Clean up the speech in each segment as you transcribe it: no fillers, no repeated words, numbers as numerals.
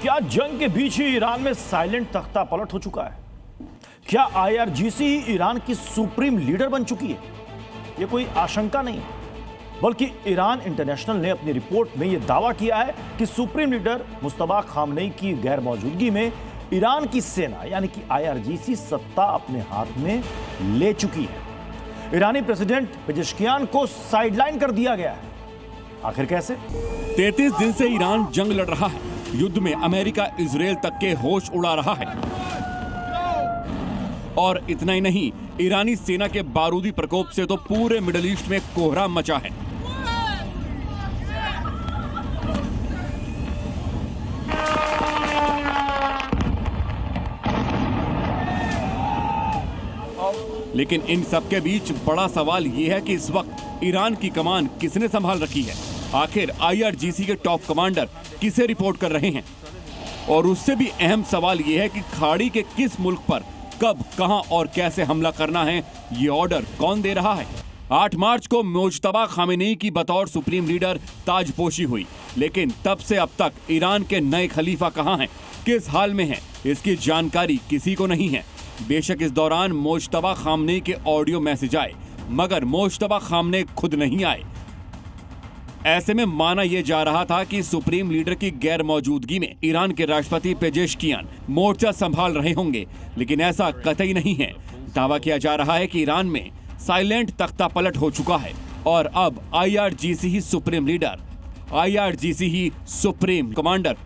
क्या जंग के बीच ही ईरान में साइलेंट तख्ता पलट हो चुका है? क्या आईआरजीसी ईरान की सुप्रीम लीडर बन चुकी है? यह कोई आशंका नहीं, बल्कि ईरान इंटरनेशनल ने अपनी रिपोर्ट में यह दावा किया है कि सुप्रीम लीडर मुस्तफा खामनेई की गैर मौजूदगी में ईरान की सेना यानी कि आईआरजीसी सत्ता अपने हाथ में ले चुकी है। ईरानी प्रेसिडेंट पेजेश्कियान को साइडलाइन कर दिया गया है। आखिर कैसे? 33 दिन से ईरान जंग लड़ रहा है। युद्ध में अमेरिका इजराइल तक के होश उड़ा रहा है। और इतना ही नहीं, ईरानी सेना के बारूदी प्रकोप से तो पूरे मिडिल ईस्ट में कोहराम मचा है। लेकिन इन सब के बीच बड़ा सवाल यह है कि इस वक्त ईरान की कमान किसने संभाल रखी है? आखिर आईआरजीसी के टॉप कमांडर किसे रिपोर्ट कर रहे हैं? और उससे भी अहम सवाल यह है कि खाड़ी के किस मुल्क पर कब, कहां और कैसे हमला करना है, ये ऑर्डर कौन दे रहा है? 8 मार्च को मुज्तबा खामेनेई की बतौर सुप्रीम लीडर ताजपोशी हुई, लेकिन तब से अब तक ईरान के नए खलीफा कहां हैं, किस हाल में हैं, इसकी जानकारी किसी को नहीं है। बेशक इस दौरान मुज्तबा खामनेई के ऑडियो मैसेज आए, मगर मुज्तबा खामनेई खुद नहीं आए। ऐसे में माना यह जा रहा था कि सुप्रीम लीडर की गैर मौजूदगी में ईरान के राष्ट्रपति पेजेश्कियान मोर्चा संभाल रहे होंगे, लेकिन ऐसा कतई नहीं है। दावा किया जा रहा है कि ईरान में साइलेंट तख्ता पलट हो चुका है और अब आईआरजीसी ही सुप्रीम लीडर, आईआरजीसी ही सुप्रीम कमांडर।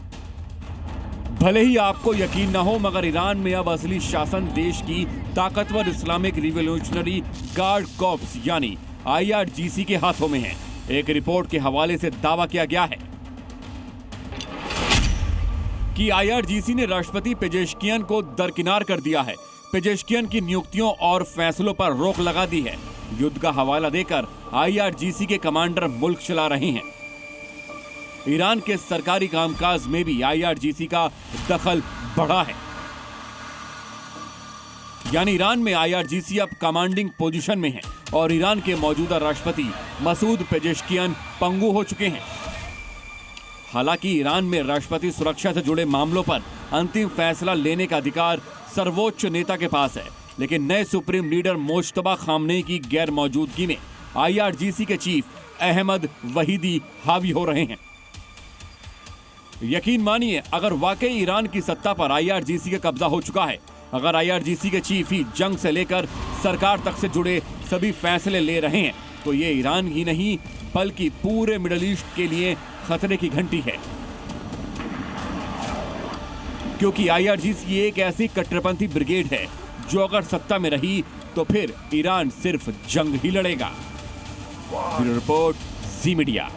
भले ही आपको यकीन न हो, मगर ईरान में अब असली शासन देश की ताकतवर इस्लामिक रिवॉल्यूशनरी गार्ड कॉर्प्स यानी आईआरजीसी के हाथों में है। एक रिपोर्ट के हवाले से दावा किया गया है कि आईआरजीसी ने राष्ट्रपति पेजेश्कियान को दरकिनार कर दिया है। पेजेश्कियान की नियुक्तियों और फैसलों पर रोक लगा दी है। युद्ध का हवाला देकर आईआरजीसी के कमांडर मुल्क चला रहे हैं। ईरान के सरकारी कामकाज में भी आईआरजीसी का दखल बढ़ा है, यानी ईरान में आईआरजीसी अब कमांडिंग पोजीशन में है और ईरान के मौजूदा राष्ट्रपति मसूद पेजेश्कियान पंगु हो चुके हैं। हालांकि ईरान में राष्ट्रपति सुरक्षा से जुड़े मामलों पर अंतिम फैसला लेने का अधिकार सर्वोच्च नेता के पास है, लेकिन नए सुप्रीम लीडर मुज्तबा खामनेई की गैर मौजूदगी में आईआरजीसी के चीफ अहमद वहीदी हावी हो रहे हैं। यकीन मानिए, अगर वाकई ईरान की सत्ता पर आईआरजीसी का कब्जा हो चुका है, अगर आईआरजीसी के चीफ ही जंग से लेकर सरकार तक से जुड़े सभी फैसले ले रहे हैं, तो ये ईरान ही नहीं बल्कि पूरे मिडिल ईस्ट के लिए खतरे की घंटी है। क्योंकि आईआरजीसी एक ऐसी कट्टरपंथी ब्रिगेड है जो अगर सत्ता में रही तो फिर ईरान सिर्फ जंग ही लड़ेगा। ब्यूरो रिपोर्ट, जी मीडिया।